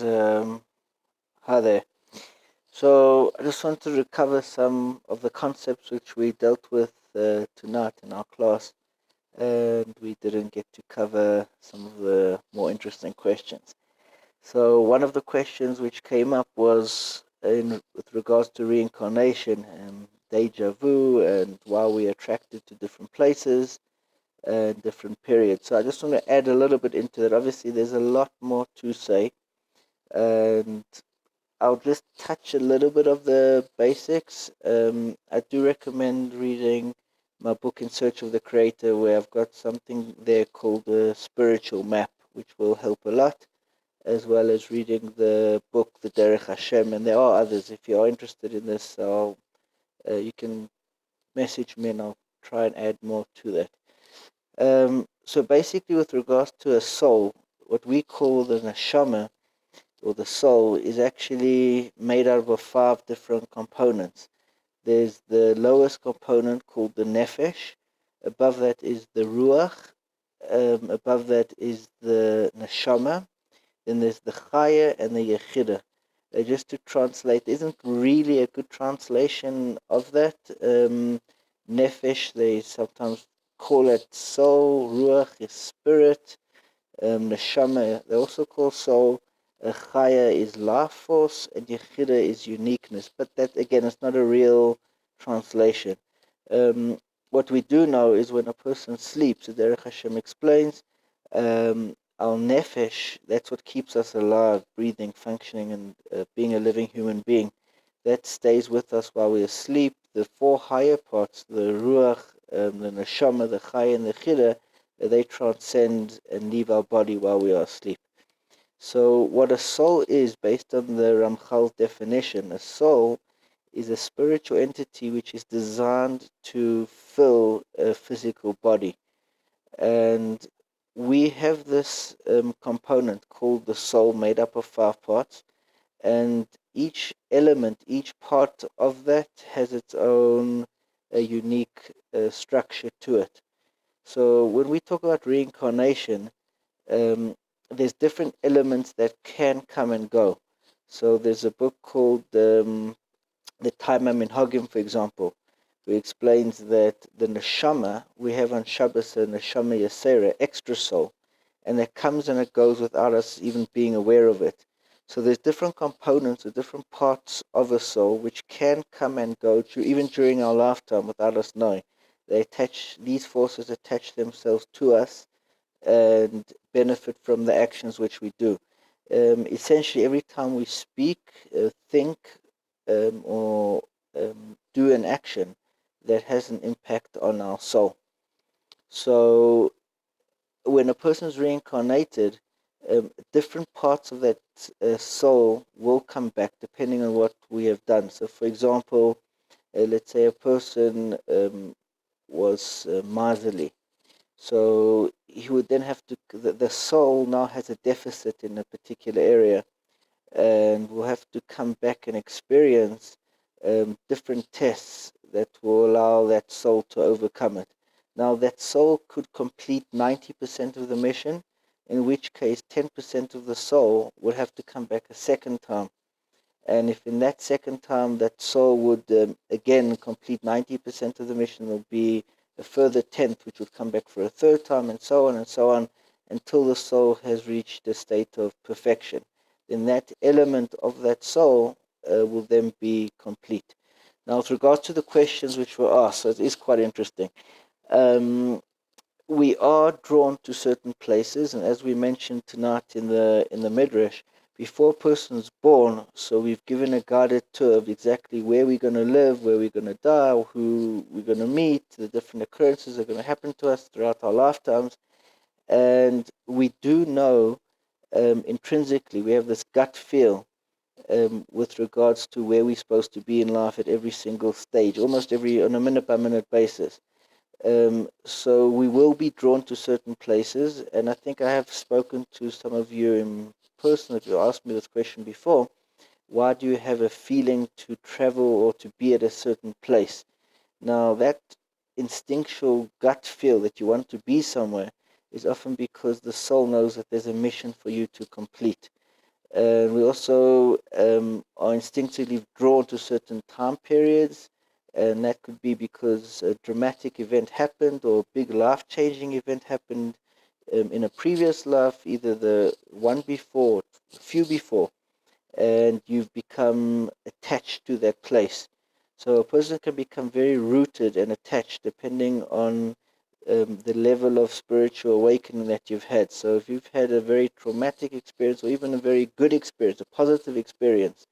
Um, Hi there. So I just want to recover some of the concepts which we dealt with tonight in our class, and we didn't get to cover some of the more interesting questions. So one of the questions which came up was in with regards to reincarnation and deja vu, and why we're attracted to different places and different periods. So I just want to add a little bit into that. Obviously, there's a lot more to say, and I'll just touch a little bit of the basics. I do recommend reading my book In Search of the Creator, where I've got something there called the spiritual map, which will help a lot, as well as reading the book The Derech Hashem. And there are others. If you are interested in this, you can message me and I'll try and add more to that. So basically, with regards to a soul, what we call the neshama, or the soul, is actually made out of five different components. There's the lowest component called the nefesh. Above that is the ruach. Above that is the neshama. Then there's the chaya and the yechida. Just to translate, isn't really a good translation of that. Nefesh, they sometimes call it soul. Ruach is spirit. Neshama, they also call soul. Chaya is life force, and Yechida is uniqueness. But that, again, is not a real translation. What we do know is when a person sleeps, the Derech Hashem explains, our nefesh, that's what keeps us alive, breathing, functioning, and being a living human being. That stays with us while we are asleep. The four higher parts, the ruach, the neshama, the chaya, and the chida, they transcend and leave our body while we are asleep. So, what a soul is, based on the Ramchal's definition, a soul is a spiritual entity which is designed to fill a physical body. And we have this component called the soul, made up of five parts, and each element, each part of that has its own unique structure to it. So when we talk about reincarnation, um, there's different elements that can come and go. So there's a book called The Taima Minhagim, for example, who explains that the neshama, we have on Shabbos a neshama yasera, extra soul, and that comes and it goes without us even being aware of it. So there's different components or different parts of a soul which can come and go even during our lifetime without us knowing. These forces attach themselves to us and benefit from the actions which we do. Essentially, every time we speak, think, or do an action, that has an impact on our soul. So, when a person is reincarnated, different parts of that soul will come back depending on what we have done. So, for example, let's say a person was miserly, so he would then have to, the soul now has a deficit in a particular area, and will have to come back and experience different tests that will allow that soul to overcome it. Now, that soul could complete 90% of the mission, in which case 10% of the soul would have to come back a second time. And if in that second time that soul would again complete 90% of the mission, there will be a further tenth which would come back for a third time, and so on, until the soul has reached a state of perfection. Then that element of that soul will then be complete. Now, with regards to the questions which were asked, so it is quite interesting. We are drawn to certain places, and as we mentioned tonight in the midrash, before a person is born, so we've given a guided tour of exactly where we're going to live, where we're going to die, who we're going to meet, the different occurrences that are going to happen to us throughout our lifetimes, and we do know intrinsically, we have this gut feel with regards to where we're supposed to be in life at every single stage, almost on a minute by minute basis. So we will be drawn to certain places, and I think I have spoken to some of you in person. If you asked me this question before, why do you have a feeling to travel or to be at a certain place? Now, that instinctual gut feel that you want to be somewhere is often because the soul knows that there's a mission for you to complete. And we also are instinctively drawn to certain time periods, and that could be because a dramatic event happened or a big life changing event happened in a previous life, either the one before, a few before, and you've become attached to that place. So a person can become very rooted and attached depending on the level of spiritual awakening that you've had. So if you've had a very traumatic experience or even a very good experience, a positive experience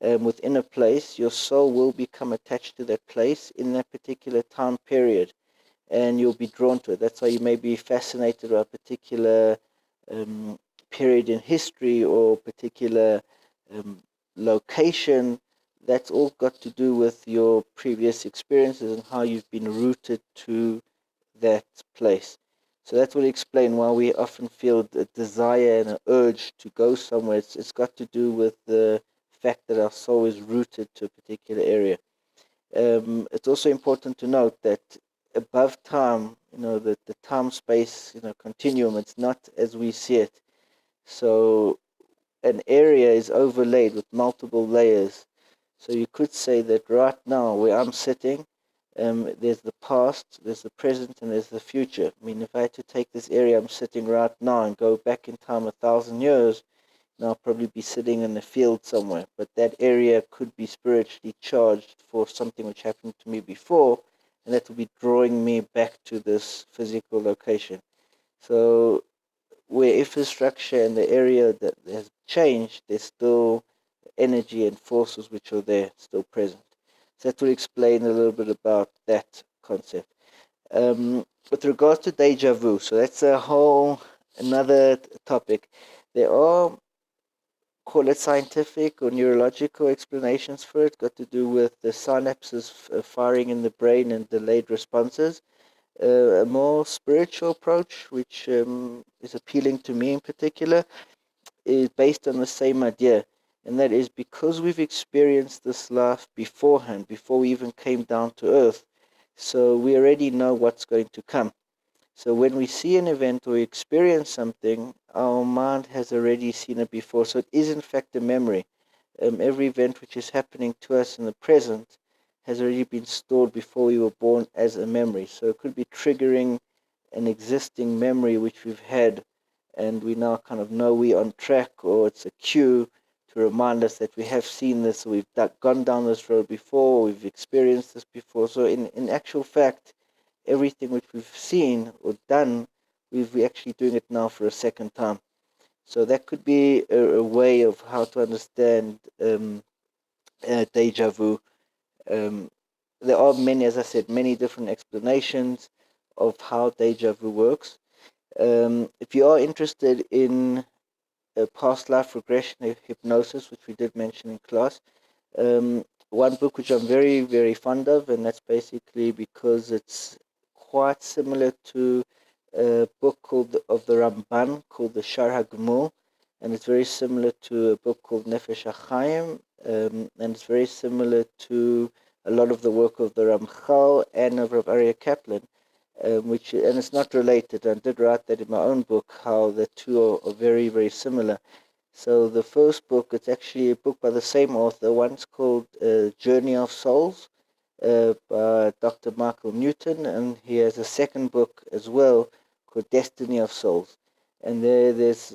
within a place, your soul will become attached to that place in that particular time period, and you'll be drawn to it. That's why you may be fascinated by a particular um, period in history or particular um, location. That's all got to do with your previous experiences and how you've been rooted to that place. So that will explain why we often feel a desire and an urge to go somewhere. It's got to do with the fact that our soul is rooted to a particular area. It's also important to note that above time, the time space, continuum, it's not as we see it. So an area is overlaid with multiple layers. So you could say that right now, where I'm sitting, there's the past, there's the present, and there's the future. I mean, if I had to take this area I'm sitting right now and go back in time 1,000 years, now I'll probably be sitting in a field somewhere. But that area could be spiritually charged for something which happened to me before, and that will be drawing me back to this physical location. So where infrastructure and the area that has changed, there's still energy and forces which are there, still present. So that will explain a little bit about that concept. With regards to deja vu, so that's a whole another topic. There are, call it scientific or neurological explanations for it, got to do with the synapses firing in the brain and delayed responses. A more spiritual approach, which is appealing to me in particular, is based on the same idea, and that is because we've experienced this life beforehand, before we even came down to earth, so we already know what's going to come. So when we see an event or experience something, our mind has already seen it before. So it is in fact a memory. Every event which is happening to us in the present has already been stored before we were born as a memory. So it could be triggering an existing memory which we've had, and we now kind of know we're on track, or it's a cue to remind us that we have seen this, or we've gone down this road before, we've experienced this before. So in actual fact, everything which we've seen or done, we're actually doing it now for a second time. So that could be a way of how to understand deja vu. Um, there are many, as I said, many different explanations of how deja vu works. If you are interested in past life regression hypnosis, which we did mention in class, one book which I'm very, very fond of, and that's basically because it's quite similar to a book called of the Ramban called the Sharh Gmul, and it's very similar to a book called Nefesh HaChaim, and it's very similar to a lot of the work of the Ramchal and of Rav Aryeh Kaplan, which, and it's not related. I did write that in my own book, how the two are very, very similar. So the first book, it's actually a book by the same author. One's called Journey of Souls by Dr. Michael Newton, and he has a second book as well called Destiny of Souls. And there's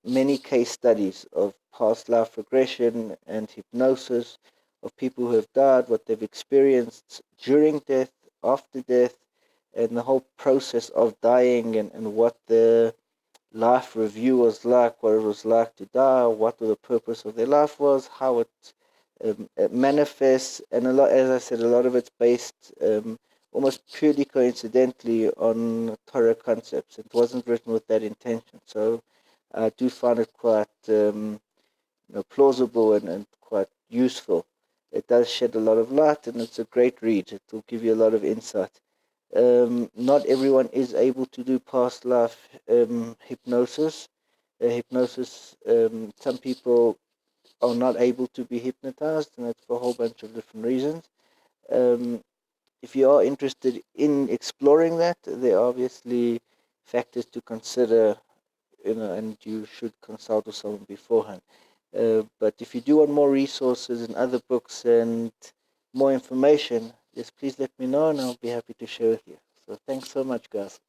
many case studies of past life regression and hypnosis of people who have died, what they've experienced during death, after death, and the whole process of dying, and what the life review was like, what it was like to die, what the purpose of their life was, how it manifests, and a lot, as I said, a lot of it's based almost purely coincidentally on Torah concepts. It wasn't written with that intention, so I do find it quite plausible and quite useful. It does shed a lot of light, and it's a great read. It will give you a lot of insight. Not everyone is able to do past life hypnosis. Some people are not able to be hypnotized, and that's for a whole bunch of different reasons. Um, if you are interested in exploring that, there are obviously factors to consider and you should consult with someone beforehand. But if you do want more resources and other books and more information, just please let me know and I'll be happy to share with you. So thanks so much, guys.